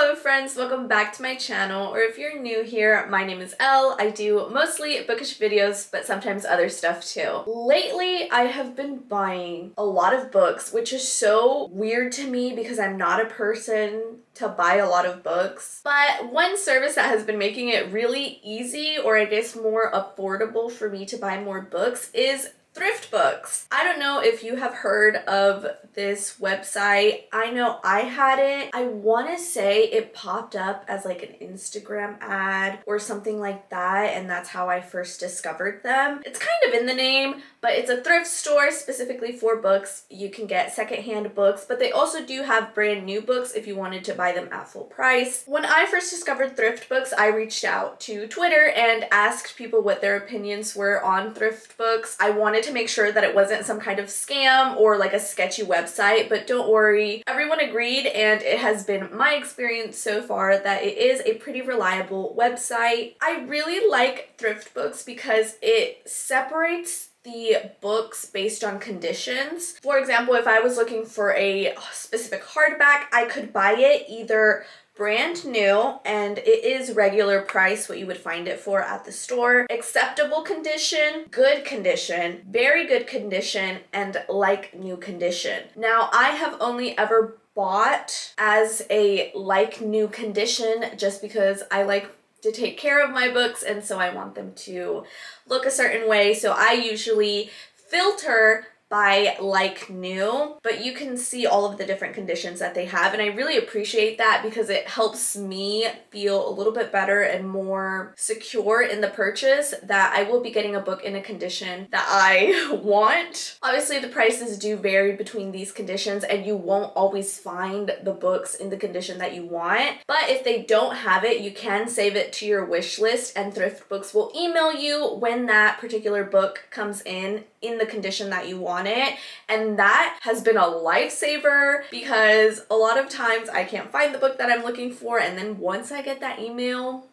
Hello friends, welcome back to my channel, or if you're new here, my name is Elle. I do mostly bookish videos, but sometimes other stuff too. Lately, I have been buying a lot of books, which is so weird to me because I'm not a person to buy a lot of books. But one service that has been making it really easy, or I guess more affordable for me to buy more books is Thriftbooks. I don't know if you have heard of this website. I know I had it. I want to say it popped up as like an Instagram ad or something like that, and that's how I first discovered them. It's kind of in the name, but it's a thrift store specifically for books. You can get secondhand books, but they also do have brand new books if you wanted to buy them at full price. When I first discovered Thriftbooks, I reached out to Twitter and asked people what their opinions were on Thriftbooks. I wanted to make sure that it wasn't some kind of scam or like a sketchy website, but don't worry, everyone agreed, and it has been my experience so far that it is a pretty reliable website. I really like Thriftbooks because it separates the books based on conditions. For example, if I was looking for a specific hardback, I could buy it either brand new, and it is regular price what you would find it for at the store, acceptable condition, good condition, very good condition, and like new condition. Now, I have only ever bought as a like new condition just because I like to take care of my books, and so I want them to look a certain way. So I usually filter by like new, but you can see all of the different conditions that they have, and I really appreciate that because it helps me feel a little bit better and more secure in the purchase that I will be getting a book in a condition that I want. Obviously, the prices do vary between these conditions, and you won't always find the books in the condition that you want, but if they don't have it, you can save it to your wish list, and Thriftbooks will email you when that particular book comes in the condition that you want it. And that has been a lifesaver because a lot of times I can't find the book that I'm looking for, and then once I get that email,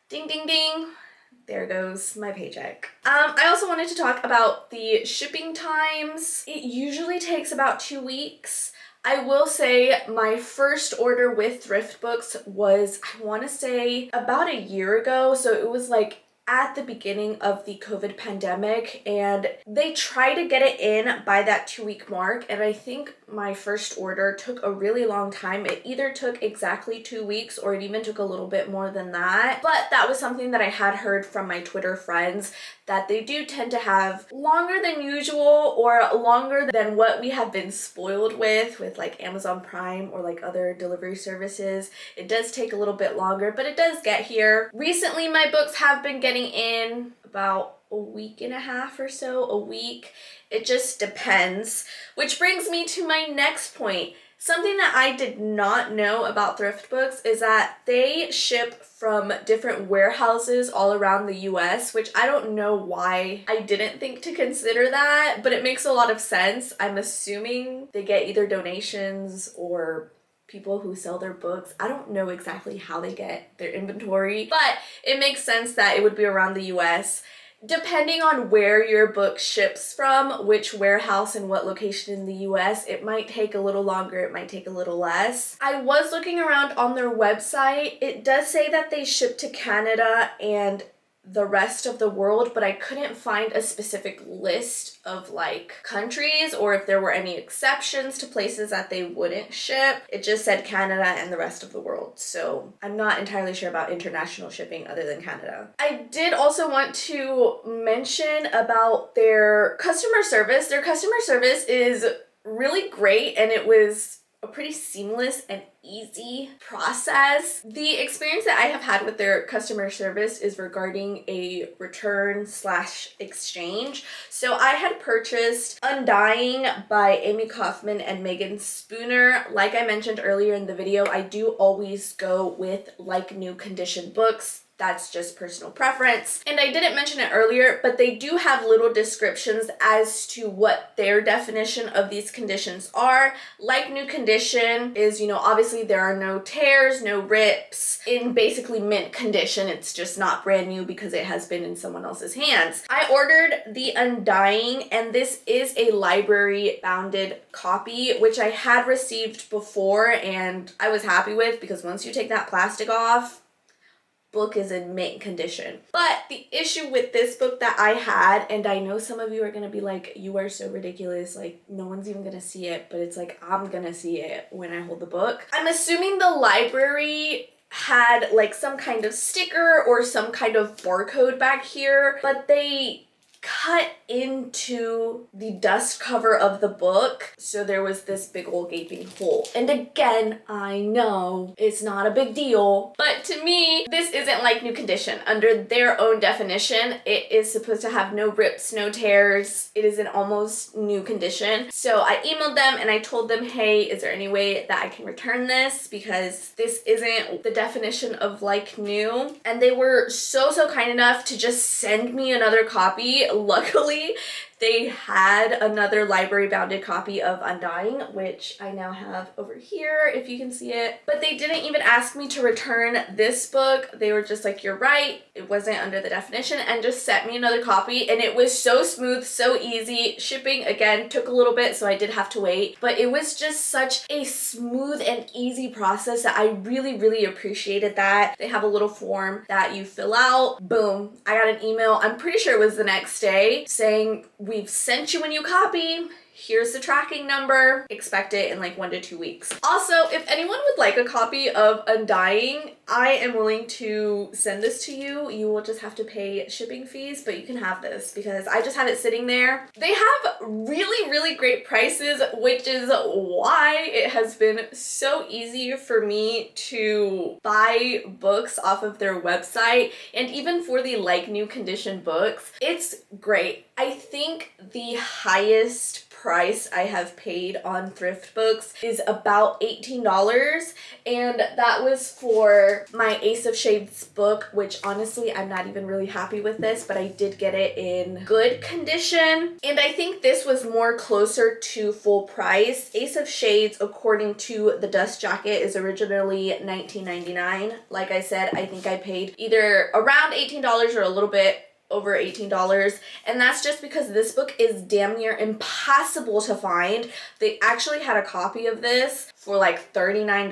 ding ding ding, there goes my paycheck. I also wanted to talk about the shipping times. It usually takes about 2 weeks. I will say my first order with Thriftbooks was, I want to say, about a year ago. So it was like at the beginning of the COVID pandemic, and they try to get it in by that 2-week mark, and I think my first order took a really long time. It either took exactly 2 weeks or it even took a little bit more than that, but that was something that I had heard from my Twitter friends, that they do tend to have longer than usual or longer than what we have been spoiled with like Amazon Prime or like other delivery services. It does take a little bit longer, but it does get here. Recently, my books have been getting in about a week and a half or so, a week. It just depends, which brings me to my next point. Something that I did not know about Thriftbooks is that they ship from different warehouses all around the US, which I don't know why I didn't think to consider that, but it makes a lot of sense. I'm assuming they get either donations or people who sell their books. I don't know exactly how they get their inventory, but it makes sense that it would be around the US. Depending on where your book ships from, which warehouse and what location in the US, it might take a little longer, it might take a little less. I was looking around on their website. It does say that they ship to Canada and the rest of the world, but I couldn't find a specific list of like countries or if there were any exceptions to places that they wouldn't ship. It just said Canada and the rest of the world, so I'm not entirely sure about international shipping other than Canada. I did also want to mention about their customer service. Their customer service is really great, and it was a pretty seamless and easy process. The experience that I have had with their customer service is regarding a return/exchange. So I had purchased Undying by Amy Kaufman and Megan Spooner. Like I mentioned earlier in the video, I do always go with like new condition books. That's just personal preference. And I didn't mention it earlier, but they do have little descriptions as to what their definition of these conditions are. Like new condition is, you know, obviously there are no tears, no rips. In basically mint condition, it's just not brand new because it has been in someone else's hands. I ordered the Undying, and this is a library bounded copy, which I had received before and I was happy with, because once you take that plastic off, book is in mint condition. But the issue with this book that I had, and I know some of you are gonna be like, you are so ridiculous, like no one's even gonna see it, but it's like, I'm gonna see it when I hold the book. I'm assuming the library had like some kind of sticker or some kind of barcode back here, but they cut into the dust cover of the book, so there was this big old gaping hole. And again, I know it's not a big deal, but to me, this isn't like new condition. Under their own definition, it is supposed to have no rips, no tears. It is in almost new condition. So I emailed them and I told them, hey, is there any way that I can return this, because this isn't the definition of like new? And they were so kind enough to just send me another copy. Luckily, they had another library bounded copy of Undying, which I now have over here, if you can see it. But they didn't even ask me to return this book. They were just like, you're right, it wasn't under the definition, and just sent me another copy. And it was so smooth, so easy. Shipping, again, took a little bit, so I did have to wait. But it was just such a smooth and easy process that I really appreciated that. They have a little form that you fill out. Boom, I got an email, I'm pretty sure it was the next day, saying, we've sent you a new copy. Here's the tracking number. Expect it in like 1 to 2 weeks. Also, if anyone would like a copy of Undying, I am willing to send this to you. You will just have to pay shipping fees, but you can have this because I just have it sitting there. They have really great prices, which is why it has been so easy for me to buy books off of their website. And even for the like new condition books, it's great. I think the highest price I have paid on Thriftbooks is about $18, and that was for my Ace of Shades book, which honestly I'm not even really happy with this, but I did get it in good condition, and I think this was more closer to full price. Ace of Shades, according to the dust jacket, is originally $19.99. Like I said, I think I paid either around $18 or a little bit over $18, and that's just because this book is damn near impossible to find. They actually had a copy of this for like $39,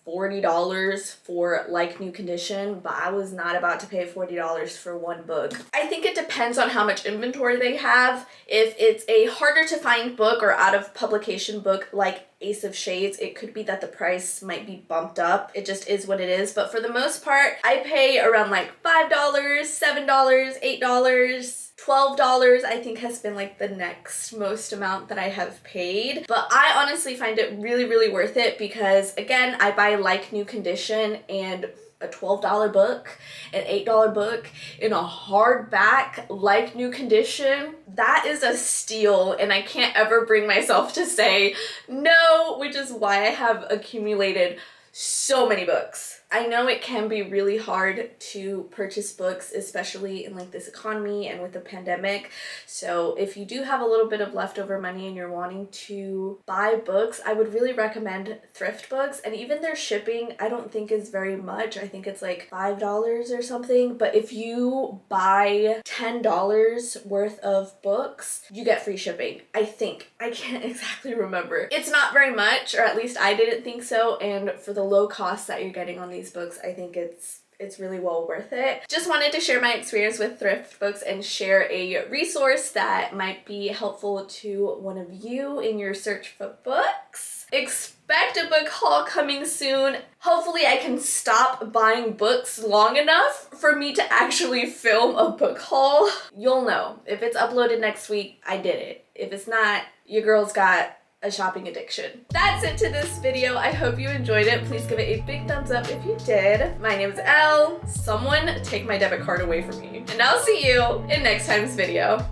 $40 for like new condition, but I was not about to pay $40 for one book. I think it depends on how much inventory they have. If it's a harder to find book or out of publication book like Ace of Shades, it could be that the price might be bumped up. It just is what it is. But for the most part, I pay around like $5, $7, $8. $12 I think has been like the next most amount that I have paid, but I honestly find it really worth it because again, I buy like new condition, and a $12 book, an $8 book in a hardback like new condition, that is a steal, and I can't ever bring myself to say no, which is why I have accumulated so many books. I know it can be really hard to purchase books, especially in like this economy and with the pandemic. So if you do have a little bit of leftover money and you're wanting to buy books, I would really recommend Thriftbooks. And even their shipping, I don't think is very much. I think it's like $5 or something. But if you buy $10 worth of books, you get free shipping. I think. I can't exactly remember. It's not very much, or at least I didn't think so. And for the low cost that you're getting on these books, I think it's really well worth it. Just wanted to share my experience with Thriftbooks and share a resource that might be helpful to one of you in your search for books. Expect a book haul coming soon. Hopefully I can stop buying books long enough for me to actually film a book haul. You'll know. If it's uploaded next week, I did it. If it's not, your girl's got a shopping addiction. That's it to this video. I hope you enjoyed it. Please give it a big thumbs up if you did. My name is Elle. Someone take my debit card away from me. And I'll see you in next time's video.